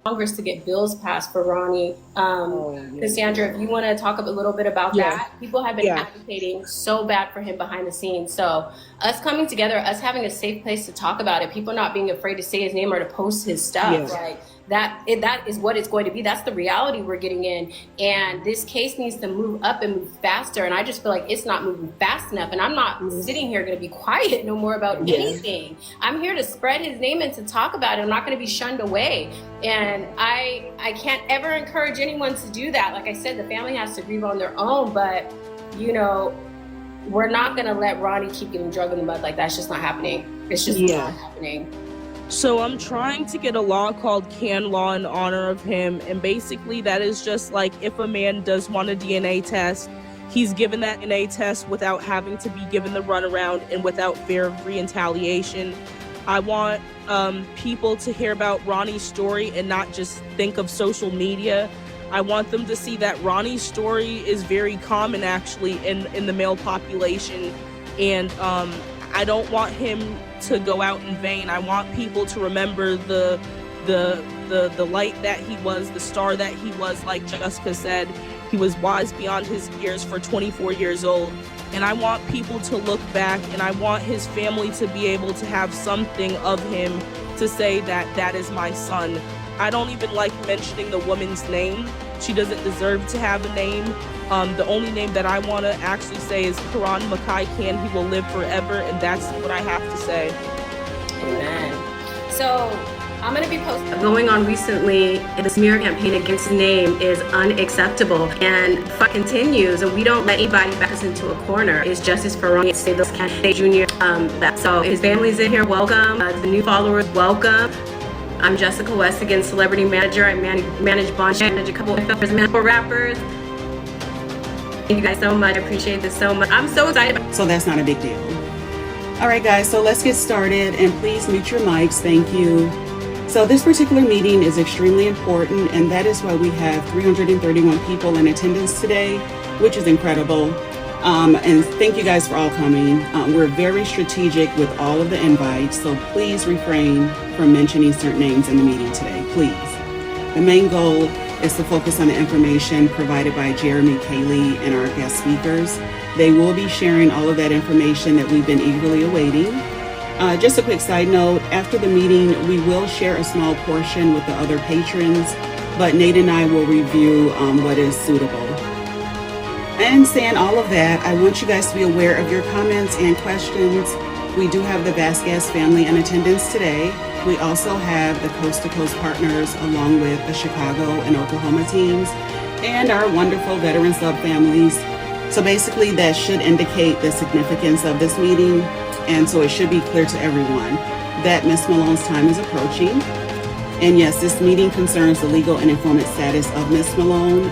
Congress to get bills passed for Ronnie. Cassandra, if you want to talk a little bit about that, people have been advocating so bad for him behind the scenes. So us coming together, us having a safe place to talk about it, people not being afraid to say his name or to post his stuff, like that is what it's going to be. That's the reality we're getting in. And this case needs to move up and move faster. And I just feel like it's not moving fast enough. And I'm not sitting here going to be quiet no more about anything. I'm here to spread his name and to talk about it. I'm not going to be shunned away. And I can't ever encourage anyone to do that. Like I said, the family has to grieve on their own, but you know, we're not gonna let Ronnie keep getting drugged in the mud like that. It's just not happening. It's just not happening. So I'm trying to get a law called Can Law in honor of him, and basically that is just like if a man does want a DNA test, he's given that DNA test without having to be given the runaround and without fear of retaliation. I want people to hear about Ronnie's story and not just think of social media. I want them to see that Ronnie's story is very common actually in the male population, and I don't want him to go out in vain. I want people to remember the light that he was, the star that he was. Like Jessica said, he was wise beyond his years for 24 years old. And I want people to look back, and I want his family to be able to have something of him to say that that is my son. I don't even like mentioning the woman's name. She doesn't deserve to have a name. The only name that I want to actually say is Karan Makai Khan. He will live forever, and that's what I have to say. Amen. So I'm going to be going on recently. The smear campaign against his name is unacceptable, and fight continues, and we don't let anybody back us into a corner. It's justice for Ronnie Staples Jr. So his family's in here. Welcome. The new followers, welcome. I'm Jessica West, again, celebrity manager. I manage Bond, manage a couple of rappers. Thank you guys so much. I appreciate this so much. I'm so excited. So that's not a big deal. All right, guys, so let's get started, and please mute your mics. Thank you. So this particular meeting is extremely important, and that is why we have 331 people in attendance today, which is incredible. And thank you guys for all coming. We're very strategic with all of the invites, so please refrain from mentioning certain names in the meeting today, please. The main goal is to focus on the information provided by Jeremy, Kaylee, and our guest speakers. They will be sharing all of that information that we've been eagerly awaiting. Just a quick side note, after the meeting, we will share a small portion with the other patrons, but Nate and I will review what is suitable. And saying all of that, I want you guys to be aware of your comments and questions. We do have the Vasquez family in attendance today. We also have the Coast to Coast partners along with the Chicago and Oklahoma teams and our wonderful veteran sub families. So basically that should indicate the significance of this meeting. And so it should be clear to everyone that Ms. Malone's time is approaching. And yes, this meeting concerns the legal and informant status of Ms. Malone.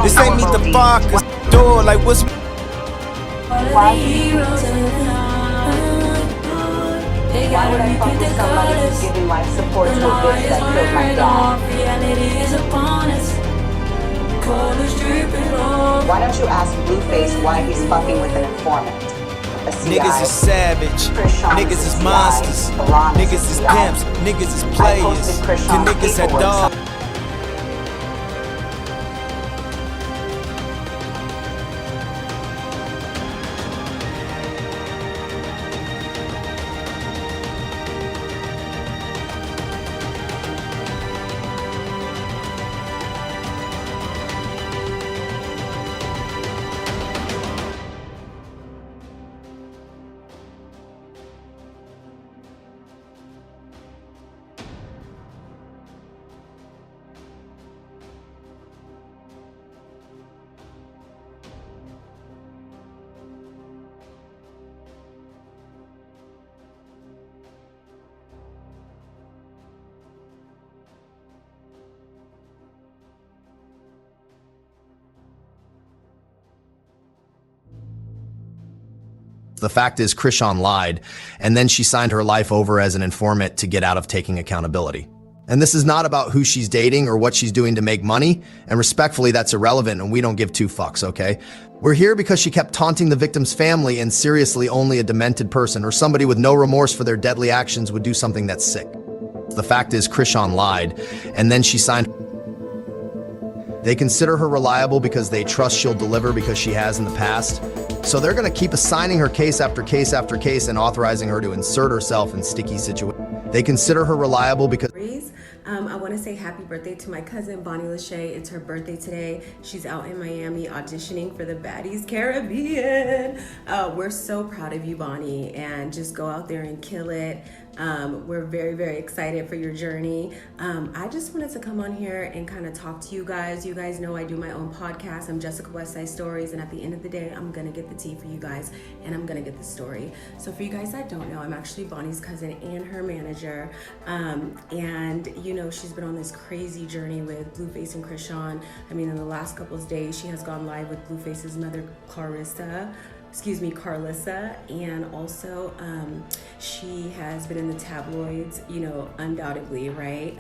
This ain't meet the fuck door like what's Why would I fuck with somebody who's giving life support to a bitch that killed my dad? Why don't you ask Blueface why he's fucking with an informant? niggas is savage, niggas is monsters, niggas is pimps, niggas is players, the niggas that dog. The fact is, Krishan lied, and then she signed her life over as an informant to get out of taking accountability. And this is not about who she's dating or what she's doing to make money, and respectfully, that's irrelevant, and we don't give two fucks, okay? We're here because she kept taunting the victim's family, and seriously, only a demented person or somebody with no remorse for their deadly actions would do something that's sick. The fact is, Krishan lied, and then she signed. They consider her reliable because they trust she'll deliver because she has in the past. So they're going to keep assigning her case after case after case and authorizing her to insert herself in sticky situations. They consider her reliable because... I want to say happy birthday to my cousin Bonnie Lachey. It's her birthday today. She's out in Miami auditioning for the Baddies Caribbean. We're so proud of you, Bonnie, and just go out there and kill it. We're very, very excited for your journey. I just wanted to come on here and kind of talk to you guys. You guys know I do my own podcast. I'm Jessica Westside Stories, and at the end of the day, I'm gonna get the tea for you guys, and I'm gonna get the story. So for you guys that don't know, I'm actually Bonnie's cousin and her manager. And you know, she's been on this crazy journey with Blueface and Krishan. I mean, in the last couple of days, she has gone live with Blueface's mother, Carlissa, and also she has been in the tabloids, you know, undoubtedly, right?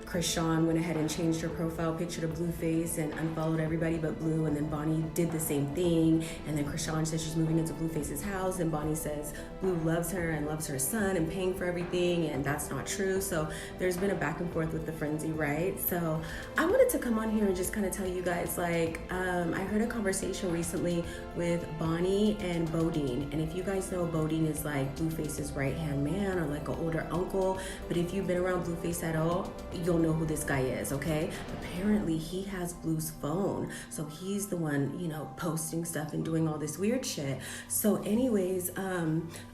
Krishan went ahead and changed her profile picture to Blueface and unfollowed everybody but Blue, and then Bonnie did the same thing, and then Krishan says she's moving into Blueface's house, and Bonnie says Blue loves her and loves her son and paying for everything, and that's not true. So there's been a back and forth with the frenzy, right? So I wanted to come on here and just kind of tell you guys, like, I heard a conversation recently with Bonnie and Bodine, and if you guys know, Bodine is like Blueface's right-hand man or like an older uncle, but if you've been around Blueface at all, you'll know who this guy is, okay? Apparently he has Blue's phone, so he's the one, you know, posting stuff and doing all this weird shit. So anyways,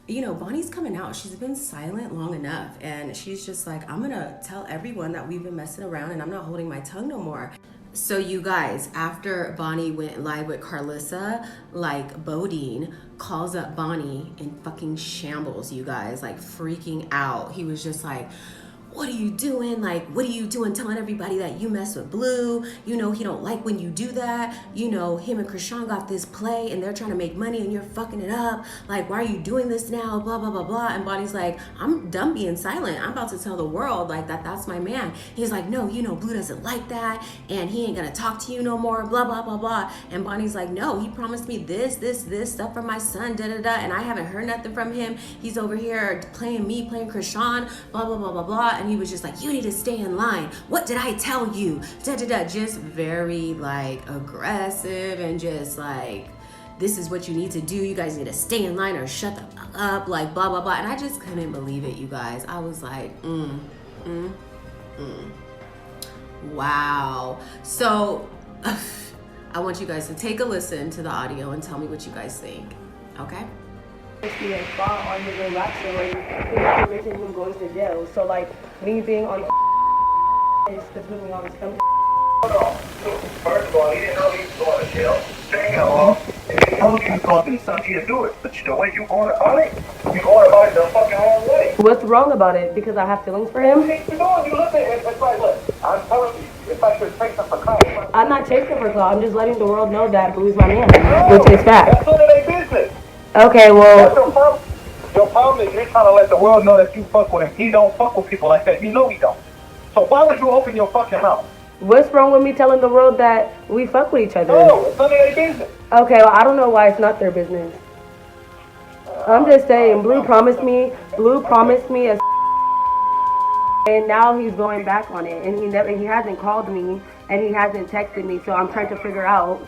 you know, Bonnie's coming out. She's been silent long enough, and she's just like, I'm gonna tell everyone that we've been messing around and I'm not holding my tongue no more. So you guys, after Bonnie went live with Carlissa, like, Bodine calls up Bonnie in fucking shambles, you guys, like freaking out. He was just like, what are you doing? Like, what are you doing telling everybody that you mess with Blue? You know, he don't like when you do that. You know, him and Krishan got this play and they're trying to make money and you're fucking it up. Like, why are you doing this now? Blah, blah, blah, blah. And Bonnie's like, I'm done being silent. I'm about to tell the world, like, that's my man. He's like, no, you know, Blue doesn't like that and he ain't gonna talk to you no more, blah, blah, blah, blah. And Bonnie's like, no, he promised me this stuff for my son, da, da, da. And I haven't heard nothing from him. He's over here playing me, playing Krishan, blah, blah, blah, blah, blah. And he was just like, you need to stay in line. What did I tell you? Da, da, da. Just very like aggressive and just like, this is what you need to do. You guys need to stay in line or shut the fuck up, like blah, blah, blah. And I just couldn't believe it, you guys. I was like, wow. So I want you guys to take a listen to the audio and tell me what you guys think, okay? Be a spot on your relaxer where you're making him going to jail. So like me being on is to put me on some. First of all, he didn't know he was going to jail. Second of all, if he told you he was going to do something, he'd do it. But the way you going about it, you going about it the fucking wrong way. What's wrong about it? Because I have feelings for him? You look at it, it's like, look, I'm telling you, it's like you're chasing for clout. I'm not chasing for clout. I'm just letting the world know that Blue's my man, which is fact. That's none of their business. Okay, well. Your problem is you're trying to let the world know that you fuck with him. He don't fuck with people like that. You know he don't. So why would you open your fucking mouth? What's wrong with me telling the world that we fuck with each other? No, it's none of their business. Okay, well, I don't know why it's not their business. I'm just saying, Blue promised me a and now he's going back on it, and he hasn't called me, and he hasn't texted me, so I'm trying to figure out.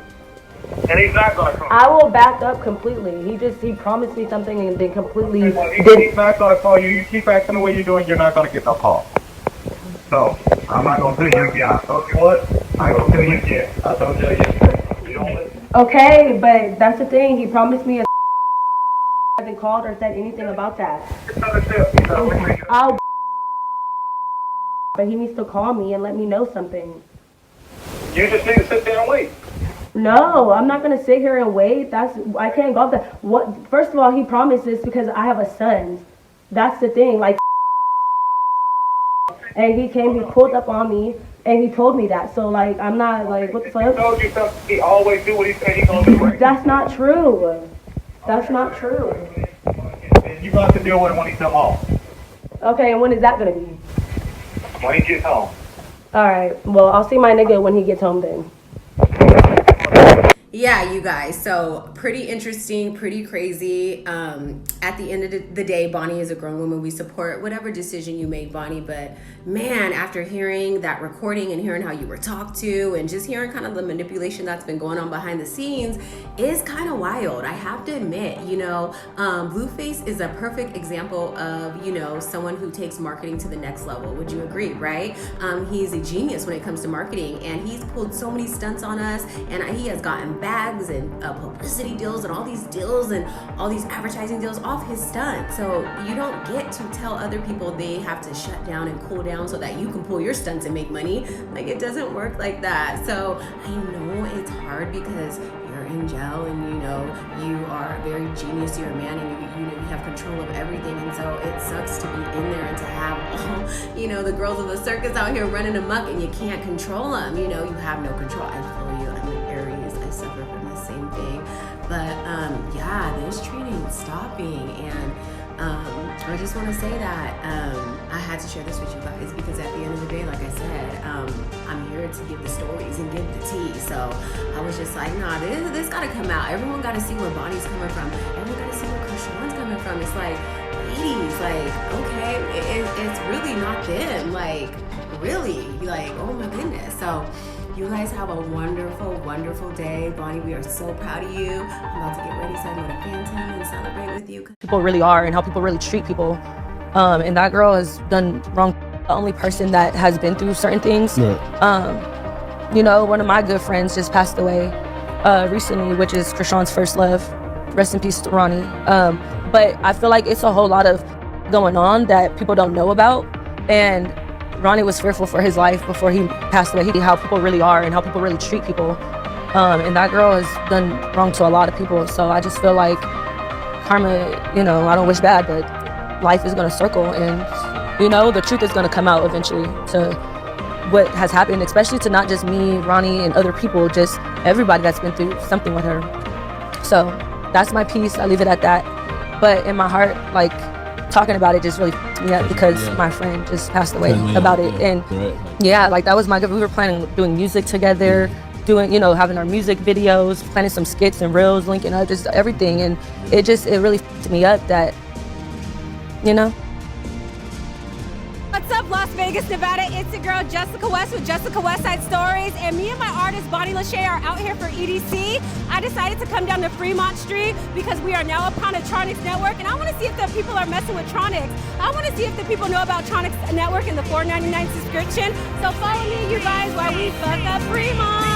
And he's not going to call. I will back up completely. He promised me something and then completely He's not going to call you. You keep acting the way you're doing, you're not going to get no call. So, I'm not going to tell you again. I told you what? I ain't going to tell you again. I told you yesterday. You don't listen. Okay, but that's the thing. He promised me a hasn't called or said anything about that. But he needs to call me and let me know something. You just need to sit there and wait. No, I'm not gonna sit here and wait. I can't go off that. What? First of all, he promised this because I have a son. That's the thing. Like, and he pulled up on me, and he told me that. So like, I'm not like, what the fuck? He told you something. He always do what he said he's gonna do. Right? That's not true. That's not true. You got to deal with him when he come home. Okay, and when is that gonna be? When he gets home. All right. Well, I'll see my nigga when he gets home then. Yeah, you guys. So pretty interesting, pretty crazy. At the end of the day, Bonnie is a grown woman. We support whatever decision you make, Bonnie. But man, after hearing that recording and hearing how you were talked to and just hearing kind of the manipulation that's been going on behind the scenes is kind of wild. I have to admit, Blueface is a perfect example of, someone who takes marketing to the next level. Would you agree, right? He's a genius when it comes to marketing, and he's pulled so many stunts on us, and he has gotten bags and publicity deals and all these deals and all these advertising deals off his stunt. So you don't get to tell other people they have to shut down and cool down so that you can pull your stunts and make money. Like, it doesn't work like that. So I know it's hard because you're in jail and you are very genius, you're a man, and you have control of everything, and so it sucks to be in there and to have all the girls of the circus out here running amok and you can't control them. You have no control. I feel you. I'm an Aries. I suffer from the same thing. But this training is stopping, and I just want to say that I had to share this with you guys because at the end of the day, like I said, I'm here to give the stories and give the tea. So I was just like, nah, this got to come out. Everyone got to see where Bonnie's coming from. Everyone got to see where Krishan's coming from. It's like, ladies, like, okay, it's really not them. Like, really, like, oh my goodness. So you guys have a wonderful, wonderful day. Bonnie, we are so proud of you. I'm about to get ready so I can go to Phantom and celebrate with you. People really are and how people really treat people. And that girl has done wrong. The only person that has been through certain things. Yeah. One of my good friends just passed away recently, which is Krishan's first love. Rest in peace to Ronnie. But I feel like it's a whole lot of going on that people don't know about. And Ronnie was fearful for his life before he passed away. How people really are and how people really treat people. And that girl has done wrong to a lot of people. So I just feel like karma, I don't wish bad, but life is going to circle, and, the truth is going to come out eventually to what has happened, especially to not just me, Ronnie, and other people, just everybody that's been through something with her. So that's my piece. I leave it at that. But in my heart, like, talking about it just really f***ed me up because my friend just passed away about it. And that was we were planning on doing music together, doing, having our music videos, planning some skits and reels, linking up, just everything. And it really f***ed me up that, What's up, Las Vegas, Nevada? It's your girl, Jessica West with Jessica Westside Stories, and me and my artist, Bonnie Lachey, are out here for EDC. I decided to come down to Fremont Street because we are now upon a Tronics network, and I want to see if the people are messing with Tronics. I want to see if the people know about Tronics network and the $4.99 subscription. So follow me, you guys, while we fuck up Fremont.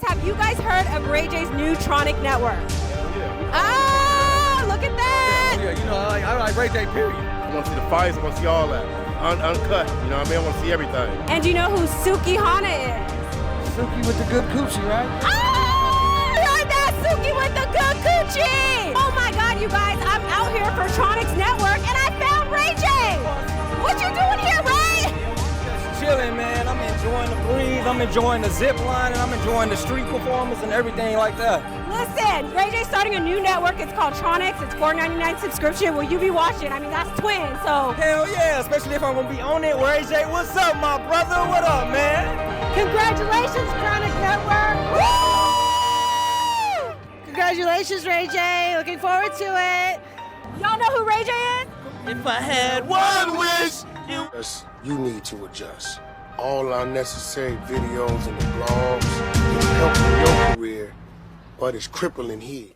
Have you guys heard of Ray J's new Tronic network? Ah, look at that! I like Ray J, period. I want to see the fights, I want to see all that. Uncut, I want to see everything. And do you know who Suki Hana is? Suki with the good coochie, right? Ah, heard that, Suki with the good coochie! Oh my God, you guys, I'm out here for Tronics network, and I found Ray J! What you doing here, Ray? Chilling, man. I'm enjoying the breeze, I'm enjoying the zip line, and I'm enjoying the street performance and everything like that. Listen, Ray J's starting a new network. It's called Tronics. It's $4.99 subscription. Will you be watching? I mean, that's twins, so. Hell yeah, especially if I'm gonna be on it. Ray J, what's up, my brother? What up, man? Congratulations, Tronics Network. Woo! Congratulations, Ray J. Looking forward to it. Y'all know who Ray J is? If I had one wish, you need to adjust. All unnecessary videos and the blogs is helping your career, but it's crippling his.